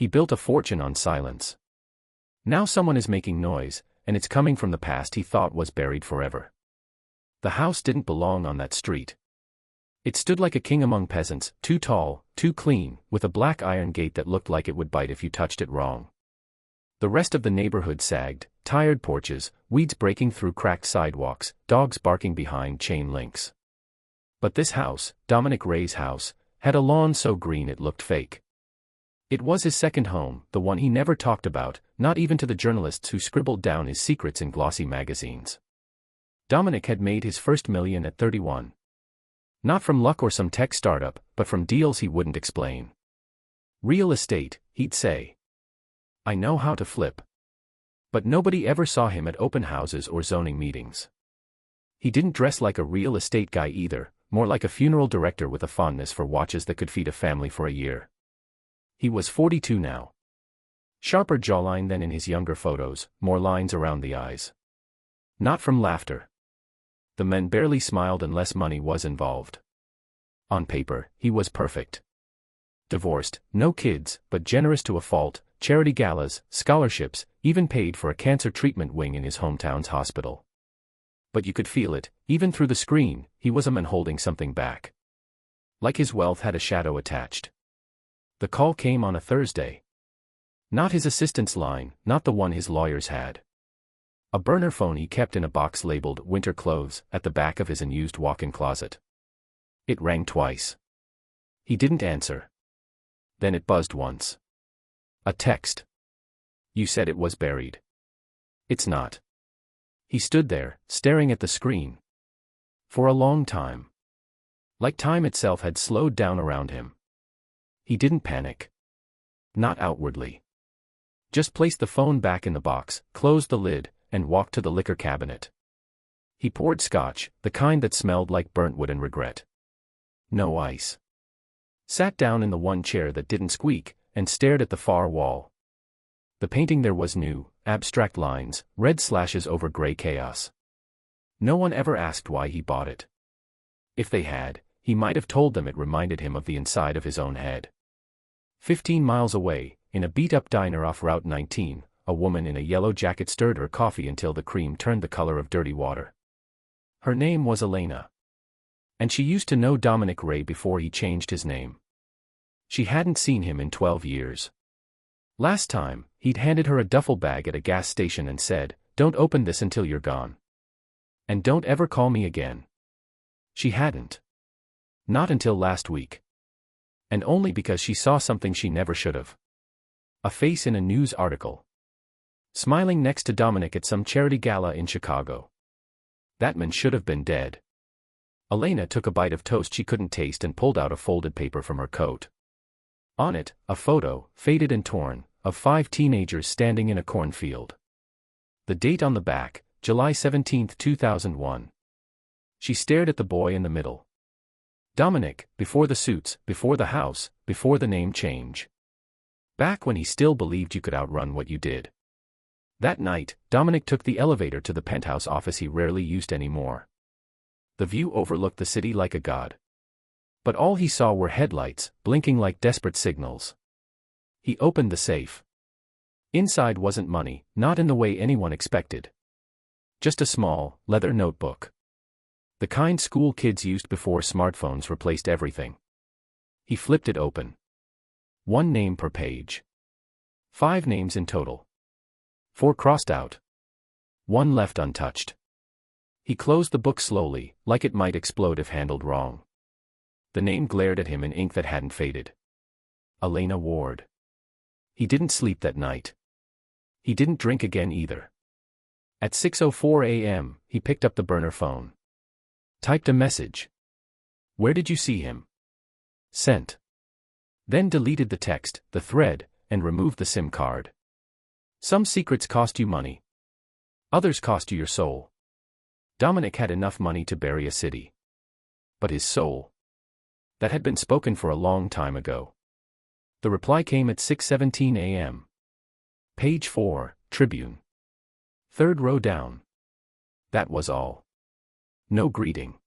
He built a fortune on silence. Now someone is making noise, and it's coming from the past he thought was buried forever. The house didn't belong on that street. It stood like a king among peasants, too tall, too clean, with a black iron gate that looked like it would bite if you touched it wrong. The rest of the neighborhood sagged, tired porches, weeds breaking through cracked sidewalks, dogs barking behind chain links. But this house, Dominic Raye's house, had a lawn so green it looked fake. It was his second home, the one he never talked about, not even to the journalists who scribbled down his secrets in glossy magazines. Dominic had made his first million at 31. Not from luck or some tech startup, but from deals he wouldn't explain. Real estate, he'd say. I know how to flip. But nobody ever saw him at open houses or zoning meetings. He didn't dress like a real estate guy either, more like a funeral director with a fondness for watches that could feed a family for a year. He was 42 now. Sharper jawline than in his younger photos, more lines around the eyes. Not from laughter. The men barely smiled unless money was involved. On paper, he was perfect. Divorced, no kids, but generous to a fault, charity galas, scholarships, even paid for a cancer treatment wing in his hometown's hospital. But you could feel it, even through the screen, he was a man holding something back. Like his wealth had a shadow attached. The call came on a Thursday. Not his assistant's line, not the one his lawyers had. A burner phone he kept in a box labeled winter clothes at the back of his unused walk-in closet. It rang twice. He didn't answer. Then it buzzed once. A text. You said it was buried. It's not. He stood there, staring at the screen. For a long time. Like time itself had slowed down around him. He didn't panic. Not outwardly. Just placed the phone back in the box, closed the lid, and walked to the liquor cabinet. He poured scotch, the kind that smelled like burnt wood and regret. No ice. Sat down in the one chair that didn't squeak, and stared at the far wall. The painting there was new, abstract lines, red slashes over gray chaos. No one ever asked why he bought it. If they had, he might have told them it reminded him of the inside of his own head. 15 miles away, in a beat-up diner off Route 19, a woman in a yellow jacket stirred her coffee until the cream turned the color of dirty water. Her name was Elena. And she used to know Dominic Raye before he changed his name. She hadn't seen him in 12 years. Last time, he'd handed her a duffel bag at a gas station and said, "Don't open this until you're gone. And don't ever call me again." She hadn't. Not until last week. And only because she saw something she never should have. A face in a news article. Smiling next to Dominic at some charity gala in Chicago. That man should have been dead. Elena took a bite of toast she couldn't taste and pulled out a folded paper from her coat. On it, a photo, faded and torn, of 5 teenagers standing in a cornfield. The date on the back, July 17, 2001. She stared at the boy in the middle. Dominic, before the suits, before the house, before the name change. Back when he still believed you could outrun what you did. That night, Dominic took the elevator to the penthouse office he rarely used anymore. The view overlooked the city like a god. But all he saw were headlights, blinking like desperate signals. He opened the safe. Inside wasn't money, not in the way anyone expected. Just a small, leather notebook. The kind school kids used before smartphones replaced everything. He flipped it open. 1 name per page. 5 names in total. 4 crossed out. 1 left untouched. He closed the book slowly, like it might explode if handled wrong. The name glared at him in ink that hadn't faded. Elena Ward. He didn't sleep that night. He didn't drink again either. At 6:04 a.m., he picked up the burner phone. Typed a message. Where did you see him? Sent. Then deleted the text, the thread, and removed the SIM card. Some secrets cost you money. Others cost you your soul. Dominic had enough money to bury a city. But his soul? That had been spoken for a long time ago. The reply came at 6:17 a.m. Page 4, Tribune. 3rd row down. That was all. No greeting.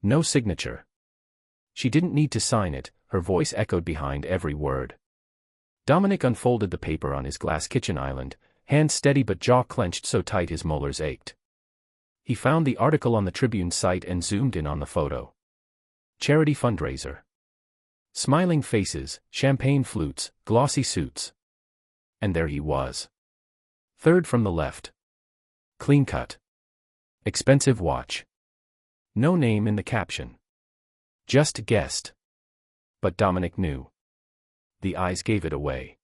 No signature. She didn't need to sign it, her voice echoed behind every word. Dominic unfolded the paper on his glass kitchen island, hands steady but jaw clenched so tight his molars ached. He found the article on the Tribune site and zoomed in on the photo. Charity fundraiser. Smiling faces, champagne flutes, glossy suits. And there he was. Third from the left. Clean cut. Expensive watch. No name in the caption. Just guessed. But Dominic knew. The eyes gave it away.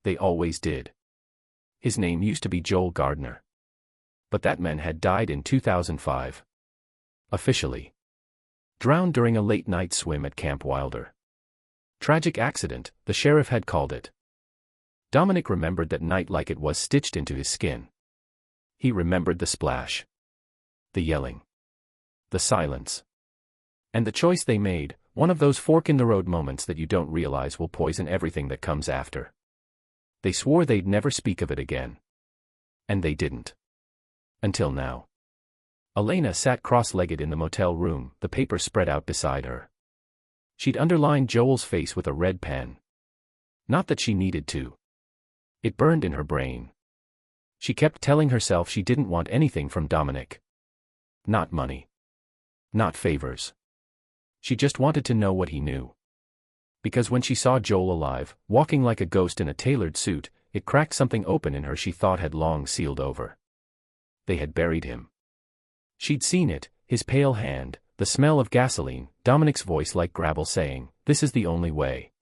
They always did. His name used to be Joel Gardner. But that man had died in 2005. Officially. Drowned during a late-night swim at Camp Wilder. Tragic accident, the sheriff had called it. Dominic remembered that night like it was stitched into his skin. He remembered the splash. The yelling. The silence. And the choice they made, one of those fork-in-the-road moments that you don't realize will poison everything that comes after. They swore they'd never speak of it again. And they didn't. Until now. Elena sat cross-legged in the motel room, the paper spread out beside her. She'd underlined Joel's face with a red pen. Not that she needed to. It burned in her brain. She kept telling herself she didn't want anything from Dominic. Not money. Not favors. She just wanted to know what he knew. Because when she saw Joel alive, walking like a ghost in a tailored suit, it cracked something open in her she thought had long sealed over. They had buried him. She'd seen it, his pale hand, the smell of gasoline, Dominic's voice like gravel saying, "This is the only way."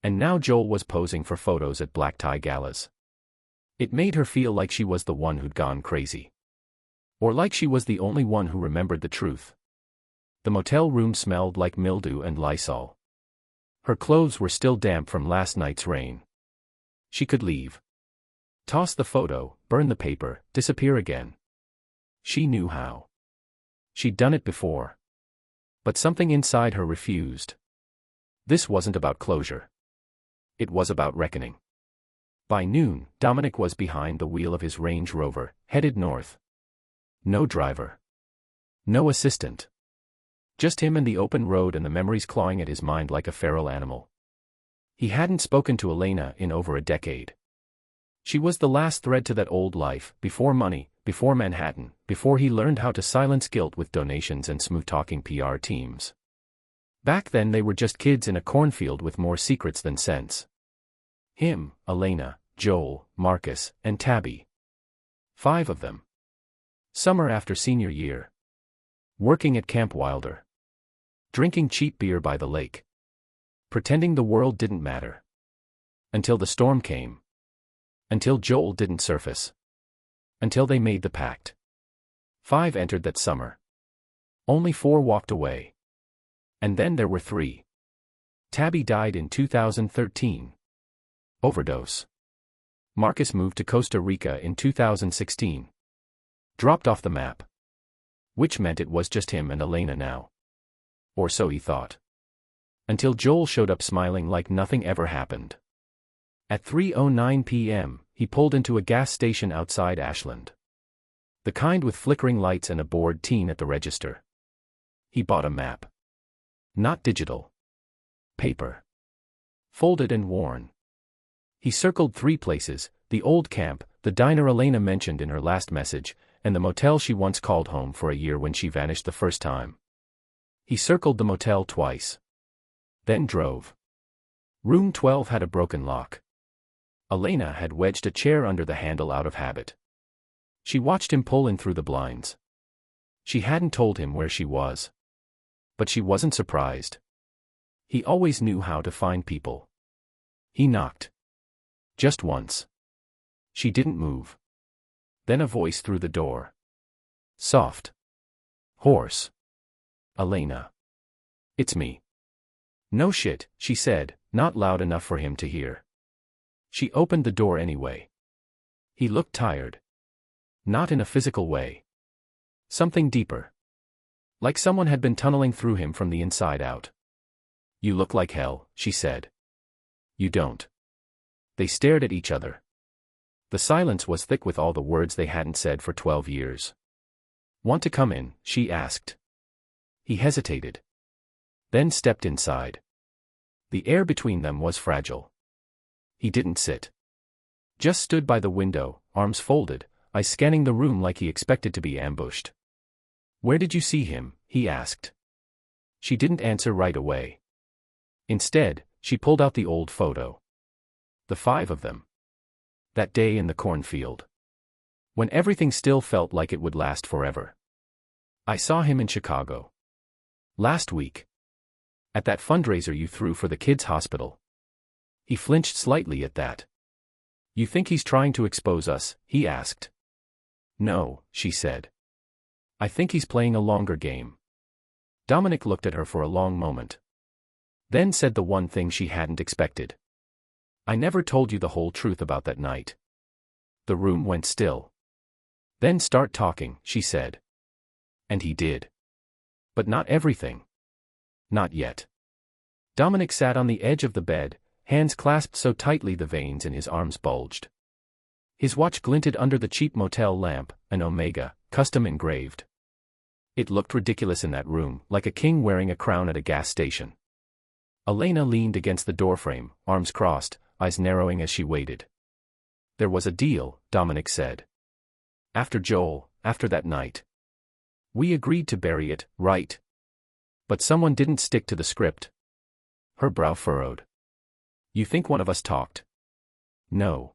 And now Joel was posing for photos at black tie galas. It made her feel like she was the one who'd gone crazy. Or like she was the only one who remembered the truth. The motel room smelled like mildew and Lysol. Her clothes were still damp from last night's rain. She could leave. Toss the photo, burn the paper, disappear again. She knew how. She'd done it before. But something inside her refused. This wasn't about closure. It was about reckoning. By noon, Dominic was behind the wheel of his Range Rover, headed north. No driver. No assistant. Just him and the open road and the memories clawing at his mind like a feral animal. He hadn't spoken to Elena in over a decade. She was the last thread to that old life, before money, before Manhattan, before he learned how to silence guilt with donations and smooth-talking PR teams. Back then they were just kids in a cornfield with more secrets than sense. Him, Elena, Joel, Marcus, and Tabby. 5 of them. Summer after senior year. Working at Camp Wilder. Drinking cheap beer by the lake. Pretending the world didn't matter. Until the storm came. Until Joel didn't surface. Until they made the pact. 5 entered that summer. Only 4 walked away. And then there were 3. Tabby died in 2013. Overdose. Marcus moved to Costa Rica in 2016. Dropped off the map. Which meant it was just him and Elena now. Or so he thought. Until Joel showed up smiling like nothing ever happened. At 3:09 p.m., he pulled into a gas station outside Ashland. The kind with flickering lights and a bored teen at the register. He bought a map. Not digital. Paper. Folded and worn. He circled 3 places, the old camp, the diner Elena mentioned in her last message, and the motel she once called home for a year when she vanished the first time. He circled the motel twice. Then drove. Room 12 had a broken lock. Elena had wedged a chair under the handle out of habit. She watched him pull in through the blinds. She hadn't told him where she was. But she wasn't surprised. He always knew how to find people. He knocked. Just once. She didn't move. Then a voice through the door. Soft. Hoarse. Elena. It's me. No shit, she said, not loud enough for him to hear. She opened the door anyway. He looked tired. Not in a physical way. Something deeper. Like someone had been tunneling through him from the inside out. You look like hell, she said. You don't. They stared at each other. The silence was thick with all the words they hadn't said for 12 years. Want to come in? She asked. He hesitated. Then stepped inside. The air between them was fragile. He didn't sit. Just stood by the window, arms folded, eyes scanning the room like he expected to be ambushed. "Where did you see him?" he asked. She didn't answer right away. Instead, she pulled out the old photo. The 5 of them. That day in the cornfield. When everything still felt like it would last forever. "I saw him in Chicago. Last week. At that fundraiser you threw for the kids' hospital." He flinched slightly at that. "You think he's trying to expose us?" he asked. "No," she said. "I think he's playing a longer game." Dominic looked at her for a long moment. Then said the one thing she hadn't expected. "I never told you the whole truth about that night." The room went still. "Then start talking," she said. And he did. But not everything. Not yet. Dominic sat on the edge of the bed, hands clasped so tightly the veins in his arms bulged. His watch glinted under the cheap motel lamp, an Omega, custom engraved. It looked ridiculous in that room, like a king wearing a crown at a gas station. Elena leaned against the doorframe, arms crossed, eyes narrowing as she waited. "There was a deal," Dominic said. "After Joel, after that night. We agreed to bury it, right? But someone didn't stick to the script." Her brow furrowed. "You think one of us talked?" "No.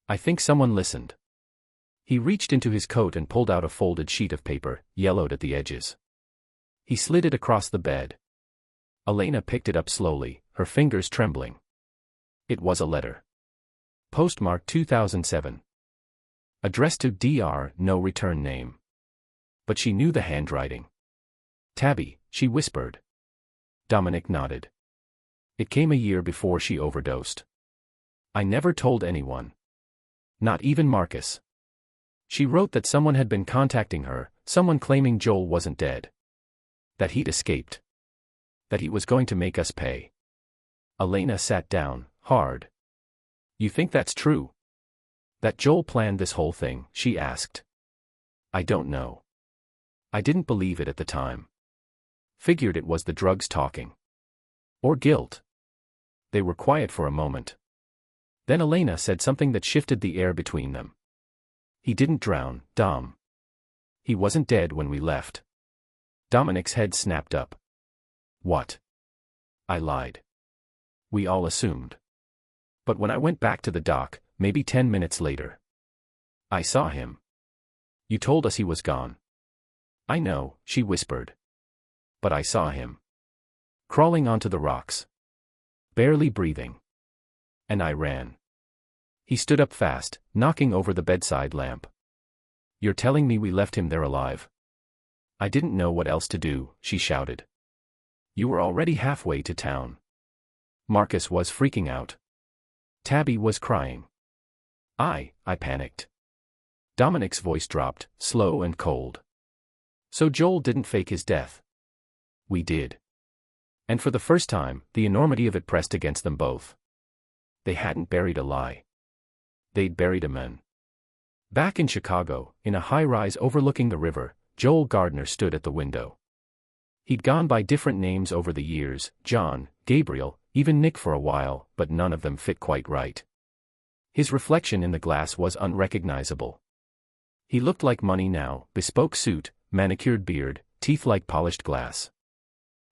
I think someone listened." He reached into his coat and pulled out a folded sheet of paper, yellowed at the edges. He slid it across the bed. Elena picked it up slowly, her fingers trembling. It was a letter. Postmarked 2007. Addressed to Dr. No return name. But she knew the handwriting. "Tabby," she whispered. Dominic nodded. "It came a year before she overdosed. I never told anyone. Not even Marcus. She wrote that someone had been contacting her, someone claiming Joel wasn't dead. That he'd escaped. That he was going to make us pay." Elena sat down, hard. "You think that's true? That Joel planned this whole thing?" she asked. "I don't know. I didn't believe it at the time. Figured it was the drugs talking. Or guilt." They were quiet for a moment. Then Elena said something that shifted the air between them. "He didn't drown, Dom. He wasn't dead when we left." Dominic's head snapped up. "What?" "I lied. We all assumed. But when I went back to the dock, maybe 10 minutes later, I saw him. You told us he was gone." "I know," she whispered. "But I saw him. Crawling onto the rocks. Barely breathing. And I ran." He stood up fast, knocking over the bedside lamp. "You're telling me we left him there alive?" "I didn't know what else to do," she shouted. "You were already halfway to town. Marcus was freaking out. Tabby was crying. I panicked." Dominic's voice dropped, slow and cold. "So Joel didn't fake his death." "We did." And for the first time, the enormity of it pressed against them both. They hadn't buried a lie. They'd buried a man. Back in Chicago, in a high-rise overlooking the river, Joel Gardner stood at the window. He'd gone by different names over the years, John, Gabriel, even Nick for a while, but none of them fit quite right. His reflection in the glass was unrecognizable. He looked like money now, bespoke suit, manicured beard, teeth like polished glass.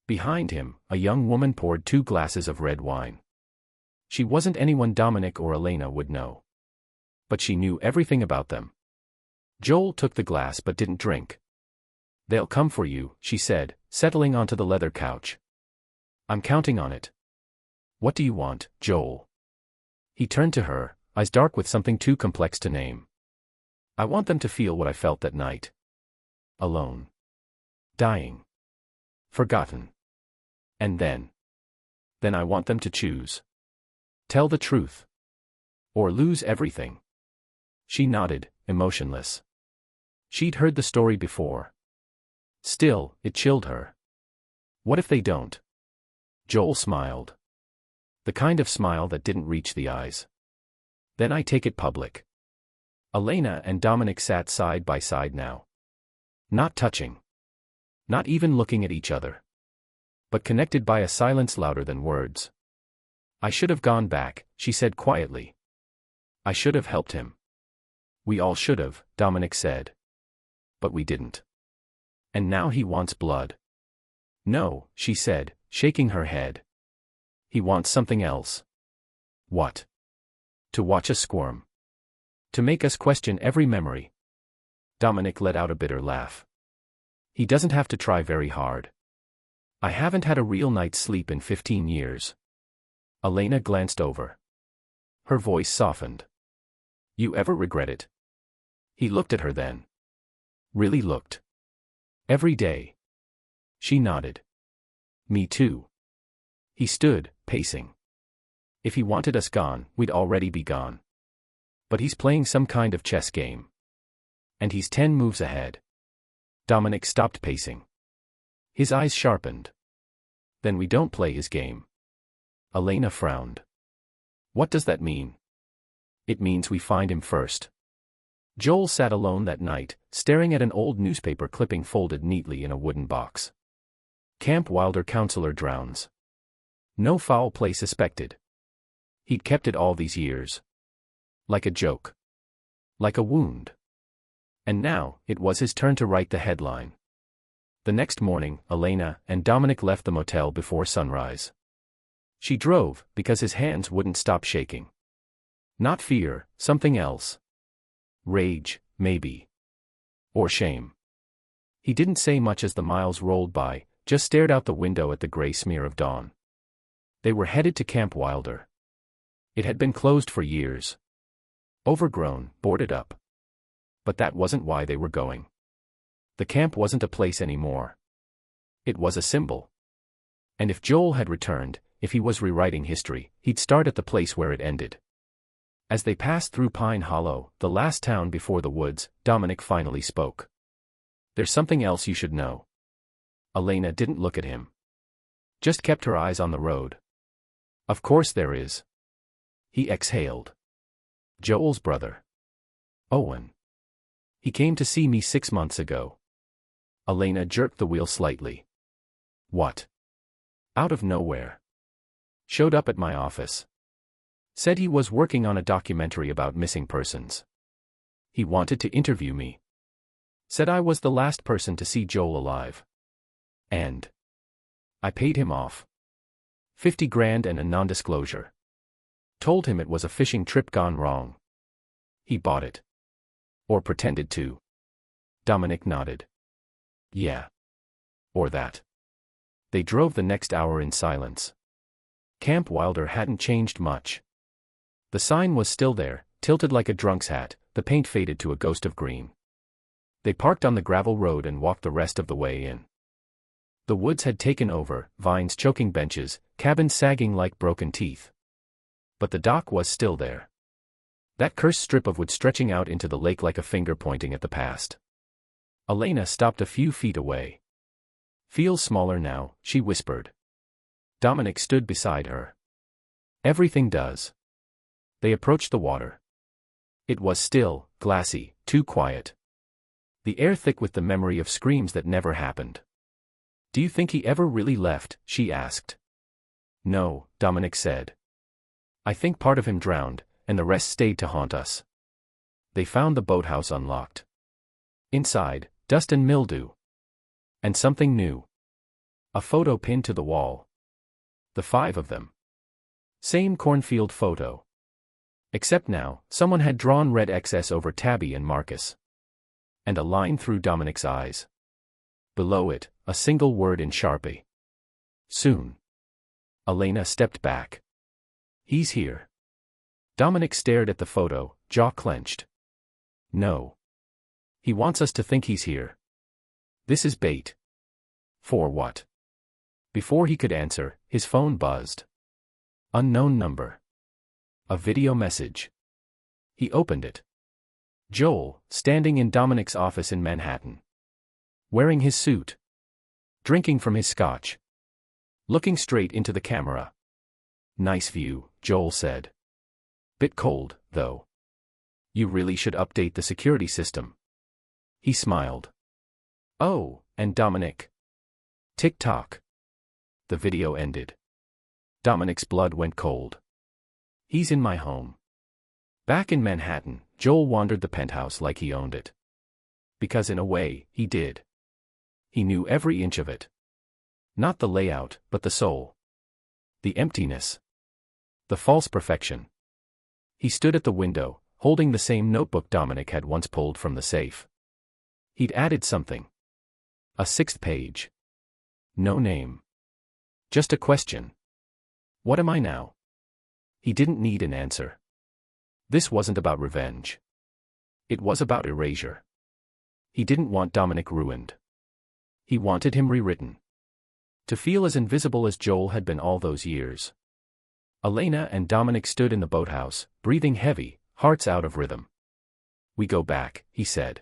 Behind him, a young woman poured 2 glasses of red wine. She wasn't anyone Dominic or Elena would know. But she knew everything about them. Joel took the glass but didn't drink. "They'll come for you," she said, settling onto the leather couch. "I'm counting on it." "What do you want, Joel?" He turned to her, eyes dark with something too complex to name. "I want them to feel what I felt that night. Alone. Dying. Forgotten. And then I want them to choose. Tell the truth. Or lose everything." She nodded, emotionless. She'd heard the story before. Still, it chilled her. What if they don't? Joel smiled. The kind of smile that didn't reach the eyes. "Then I take it public." Elena and Dominic sat side by side now. Not touching. Not even looking at each other. But connected by a silence louder than words. I should have gone back, she said quietly. I should have helped him. We all should have, Dominic said. But we didn't. And now he wants blood. No, she said, shaking her head. He wants something else. What? To watch us squirm. To make us question every memory. Dominic let out a bitter laugh. He doesn't have to try very hard. I haven't had a real night's sleep in 15 years. Elena glanced over. Her voice softened. You ever regret it? He looked at her then. Really looked. Every day. She nodded. Me too. He stood, pacing. If he wanted us gone, we'd already be gone. But he's playing some kind of chess game. And he's 10 moves ahead. Dominic stopped pacing. His eyes sharpened. Then we don't play his game. Elena frowned. What does that mean? It means we find him first. Joel sat alone that night, staring at an old newspaper clipping folded neatly in a wooden box. Camp Wilder counselor drowns. No foul play suspected. He'd kept it all these years. Like a joke. Like a wound. And now, it was his turn to write the headline. The next morning, Elena and Dominic left the motel before sunrise. She drove, because his hands wouldn't stop shaking. Not fear, something else. Rage, maybe. Or shame. He didn't say much as the miles rolled by, just stared out the window at the gray smear of dawn. They were headed to Camp Wilder. It had been closed for years. Overgrown, boarded up. But that wasn't why they were going. The camp wasn't a place anymore. It was a symbol. And if Joel had returned, if he was rewriting history, he'd start at the place where it ended. As they passed through Pine Hollow, the last town before the woods, Dominic finally spoke. There's something else you should know. Elena didn't look at him. Just kept her eyes on the road. Of course there is. He exhaled. Joel's brother. Owen. He came to see me 6 months ago. Elena jerked the wheel slightly. What? Out of nowhere. Showed up at my office. Said he was working on a documentary about missing persons. He wanted to interview me. Said I was the last person to see Joel alive. And I paid him off. 50 grand and a non-disclosure. Told him it was a fishing trip gone wrong. He bought it. Or pretended to. Dominic nodded. Yeah. Or that. They drove the next hour in silence. Camp Wilder hadn't changed much. The sign was still there, tilted like a drunk's hat, the paint faded to a ghost of green. They parked on the gravel road and walked the rest of the way in. The woods had taken over, vines choking benches, cabins sagging like broken teeth. But the dock was still there. That cursed strip of wood stretching out into the lake like a finger pointing at the past. Elena stopped a few feet away. Feels smaller now, she whispered. Dominic stood beside her. Everything does. They approached the water. It was still, glassy, too quiet. The air thick with the memory of screams that never happened. Do you think he ever really left? She asked. No, Dominic said. I think part of him drowned, and the rest stayed to haunt us. They found the boathouse unlocked. Inside, dust and mildew. And something new. A photo pinned to the wall. The 5 of them. Same cornfield photo. Except now, someone had drawn red XS over Tabby and Marcus. And a line through Dominic's eyes. Below it, a single word in Sharpie. Soon. Elena stepped back. He's here. Dominic stared at the photo, jaw clenched. No. He wants us to think he's here. This is bait. For what? Before he could answer, his phone buzzed. Unknown number. A video message. He opened it. Joel, standing in Dominic's office in Manhattan. Wearing his suit. Drinking from his scotch. Looking straight into the camera. Nice view, Joel said. Bit cold, though. You really should update the security system. He smiled. Oh, and Dominic. Tick-tock. The video ended. Dominic's blood went cold. He's in my home. Back in Manhattan, Joel wandered the penthouse like he owned it. Because in a way, he did. He knew every inch of it. Not the layout, but the soul. The emptiness. The false perfection. He stood at the window, holding the same notebook Dominic had once pulled from the safe. He'd added something. A 6th page. No name. Just a question. What am I now? He didn't need an answer. This wasn't about revenge. It was about erasure. He didn't want Dominic ruined. He wanted him rewritten. To feel as invisible as Joel had been all those years. Elena and Dominic stood in the boathouse, breathing heavy, hearts out of rhythm. We go back, he said.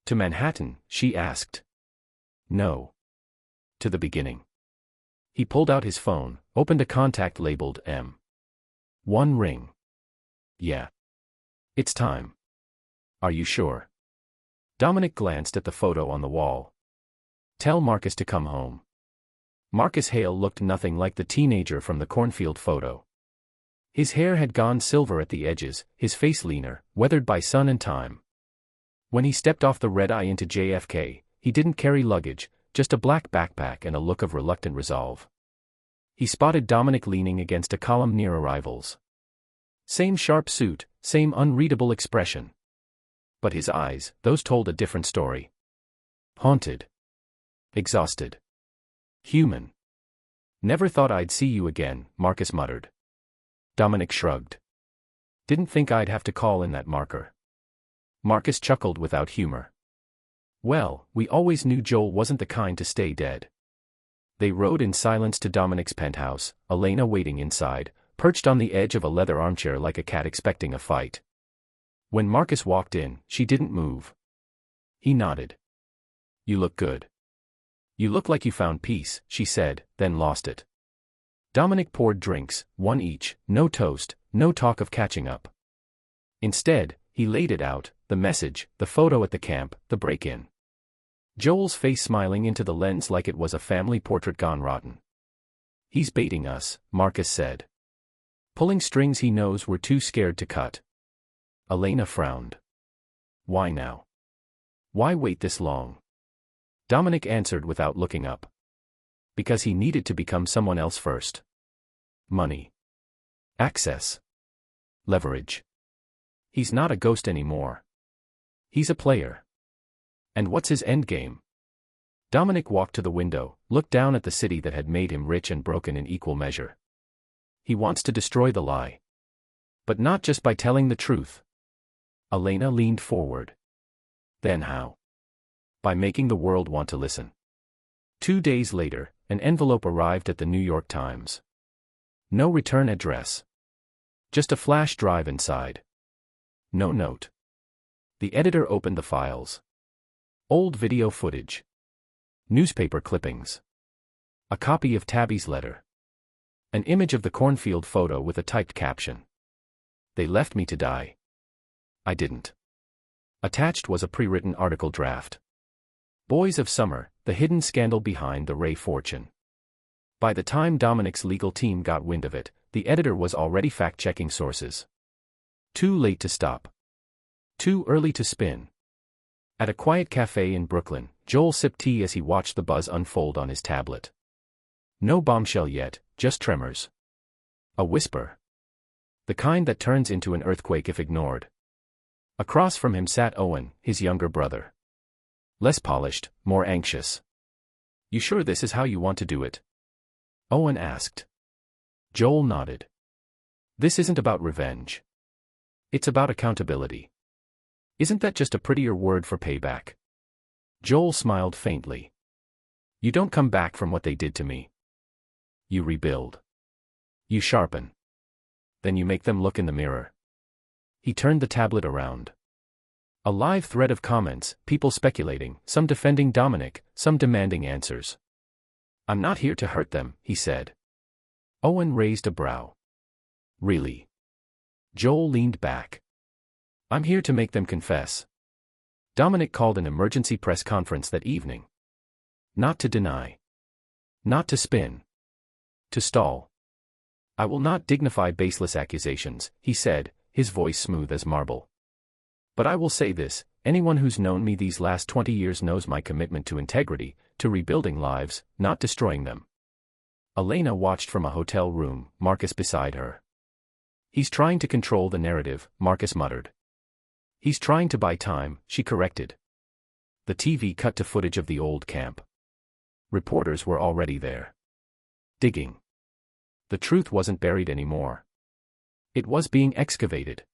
To Manhattan, she asked. No. To the beginning. He pulled out his phone, opened a contact labeled M. One ring. Yeah. It's time. Are you sure? Dominic glanced at the photo on the wall. Tell Marcus to come home. Marcus Hale looked nothing like the teenager from the cornfield photo. His hair had gone silver at the edges, his face leaner, weathered by sun and time. When he stepped off the red-eye into JFK, he didn't carry luggage, just a black backpack and a look of reluctant resolve. He spotted Dominic leaning against a column near arrivals. Same sharp suit, same unreadable expression. But his eyes, those told a different story. Haunted. Exhausted. Human. Never thought I'd see you again, Marcus muttered. Dominic shrugged. Didn't think I'd have to call in that marker. Marcus chuckled without humor. Well, we always knew Joel wasn't the kind to stay dead. They rode in silence to Dominic's penthouse, Elena waiting inside, perched on the edge of a leather armchair like a cat expecting a fight. When Marcus walked in, she didn't move. He nodded. You look good. You look like you found peace, she said, then lost it. Dominic poured drinks, one each, no toast, no talk of catching up. Instead, he laid it out, the message, the photo at the camp, the break-in. Joel's face smiling into the lens like it was a family portrait gone rotten. He's baiting us, Marcus said. Pulling strings he knows we're too scared to cut. Elena frowned. Why now? Why wait this long? Dominic answered without looking up. Because he needed to become someone else first. Money. Access. Leverage. He's not a ghost anymore. He's a player. And what's his endgame? Dominic walked to the window, looked down at the city that had made him rich and broken in equal measure. He wants to destroy the lie. But not just by telling the truth. Elena leaned forward. Then how? By making the world want to listen. 2 days later, an envelope arrived at the New York Times. No return address. Just a flash drive inside. No note. The editor opened the files. Old video footage. Newspaper clippings. A copy of Tabby's letter. An image of the cornfield photo with a typed caption. They left me to die. I didn't. Attached was a pre-written article draft. Boys of Summer, the hidden scandal behind the Raye fortune. By the time Dominic's legal team got wind of it, the editor was already fact-checking sources. Too late to stop. Too early to spin. At a quiet cafe in Brooklyn, Joel sipped tea as he watched the buzz unfold on his tablet. No bombshell yet, just tremors. A whisper. The kind that turns into an earthquake if ignored. Across from him sat Owen, his younger brother. Less polished, more anxious. You sure this is how you want to do it? Owen asked. Joel nodded. This isn't about revenge. It's about accountability. Isn't that just a prettier word for payback? Joel smiled faintly. You don't come back from what they did to me. You rebuild. You sharpen. Then you make them look in the mirror. He turned the tablet around. A live thread of comments, people speculating, some defending Dominic, some demanding answers. I'm not here to hurt them, he said. Owen raised a brow. Really? Joel leaned back. I'm here to make them confess. Dominic called an emergency press conference that evening. Not to deny. Not to spin. To stall. I will not dignify baseless accusations, he said, his voice smooth as marble. But I will say this, anyone who's known me these last 20 years knows my commitment to integrity, to rebuilding lives, not destroying them. Elena watched from a hotel room, Marcus beside her. He's trying to control the narrative, Marcus muttered. He's trying to buy time, she corrected. The TV cut to footage of the old camp. Reporters were already there. Digging. The truth wasn't buried anymore. It was being excavated.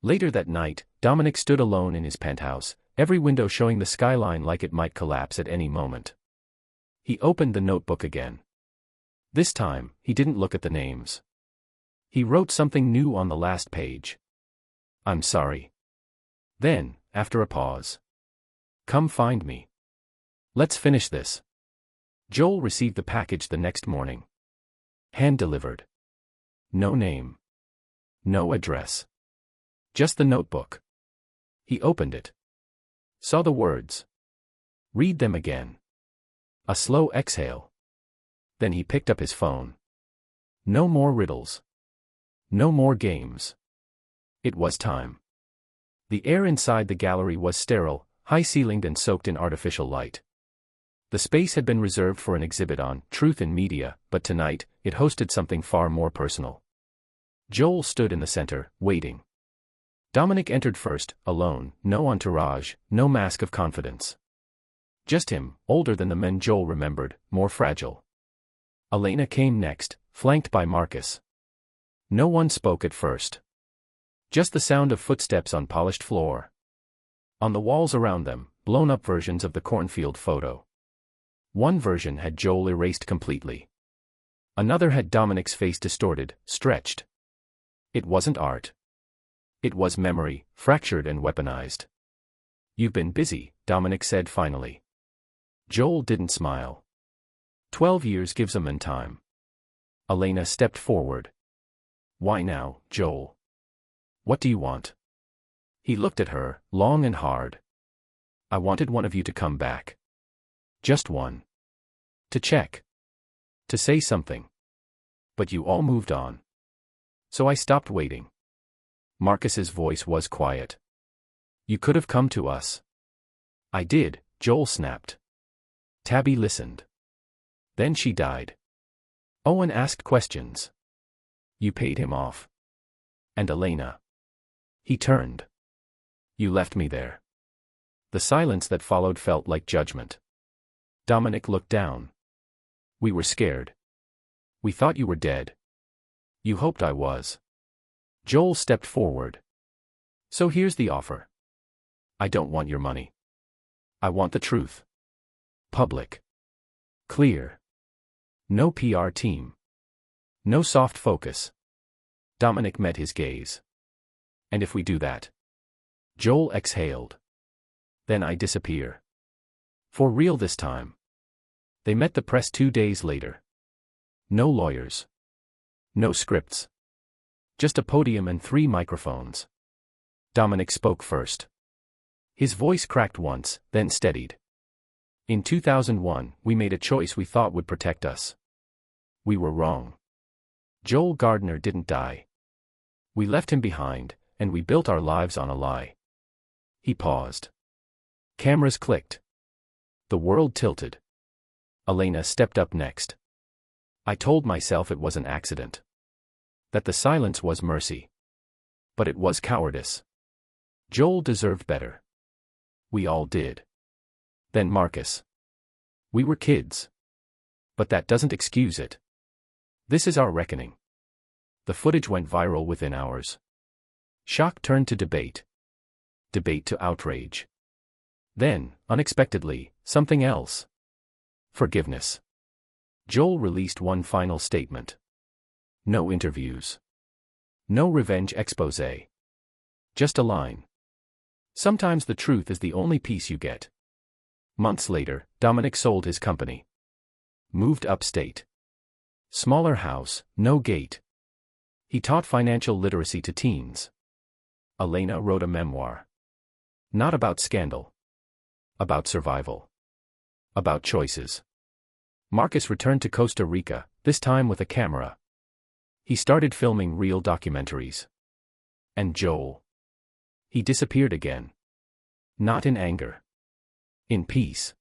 Later that night, Dominic stood alone in his penthouse, every window showing the skyline like it might collapse at any moment. He opened the notebook again. This time, he didn't look at the names. He wrote something new on the last page. I'm sorry. Then, after a pause. Come find me. Let's finish this. Joel received the package the next morning. Hand-delivered. No name. No address. Just the notebook. He opened it. Saw the words. Read them again. A slow exhale. Then he picked up his phone. No more riddles. No more games. It was time. The air inside the gallery was sterile, high-ceilinged and soaked in artificial light. The space had been reserved for an exhibit on truth in media, but tonight, it hosted something far more personal. Joel stood in the center, waiting. Dominic entered first, alone, no entourage, no mask of confidence. Just him, older than the men Joel remembered, more fragile. Elena came next, flanked by Marcus. No one spoke at first. Just the sound of footsteps on polished floor. On the walls around them, blown-up versions of the cornfield photo. One version had Joel erased completely. Another had Dominic's face distorted, stretched. It wasn't art. It was memory, fractured and weaponized. You've been busy, Dominic said finally. Joel didn't smile. 12 years gives a man time. Elena stepped forward. Why now, Joel? What do you want? He looked at her, long and hard. I wanted one of you to come back. Just one. To check. To say something. But you all moved on. So I stopped waiting. Marcus's voice was quiet. You could have come to us. I did, Joel snapped. Tabby listened. Then she died. Owen asked questions. You paid him off. And Elena. He turned. You left me there. The silence that followed felt like judgment. Dominic looked down. We were scared. We thought you were dead. You hoped I was. Joel stepped forward. So here's the offer. I don't want your money. I want the truth. Public. Clear. No PR team. No soft focus. Dominic met his gaze. And if we do that? Joel exhaled. Then I disappear. For real this time. They met the press 2 days later. No lawyers. No scripts. Just a podium and 3 microphones. Dominic spoke first. His voice cracked once, then steadied. In 2001, we made a choice we thought would protect us. We were wrong. Joel Gardner didn't die. We left him behind, and we built our lives on a lie. He paused. Cameras clicked. The world tilted. Elena stepped up next. I told myself it was an accident. That the silence was mercy. But it was cowardice. Joel deserved better. We all did. Then Marcus. We were kids. But that doesn't excuse it. This is our reckoning. The footage went viral within hours. Shock turned to debate. Debate to outrage. Then, unexpectedly, something else. Forgiveness. Joel released one final statement. No interviews. No revenge exposé. Just a line. Sometimes the truth is the only peace you get. Months later, Dominic sold his company. Moved upstate. Smaller house, no gate. He taught financial literacy to teens. Elena wrote a memoir. Not about scandal. About survival. About choices. Marcus returned to Costa Rica, this time with a camera. He started filming real documentaries. And Joel. He disappeared again. Not in anger. In peace.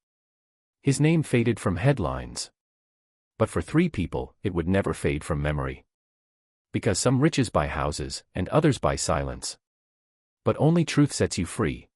His name faded from headlines. But for 3 people, it would never fade from memory. Because some riches buy houses, and others buy silence. But only truth sets you free.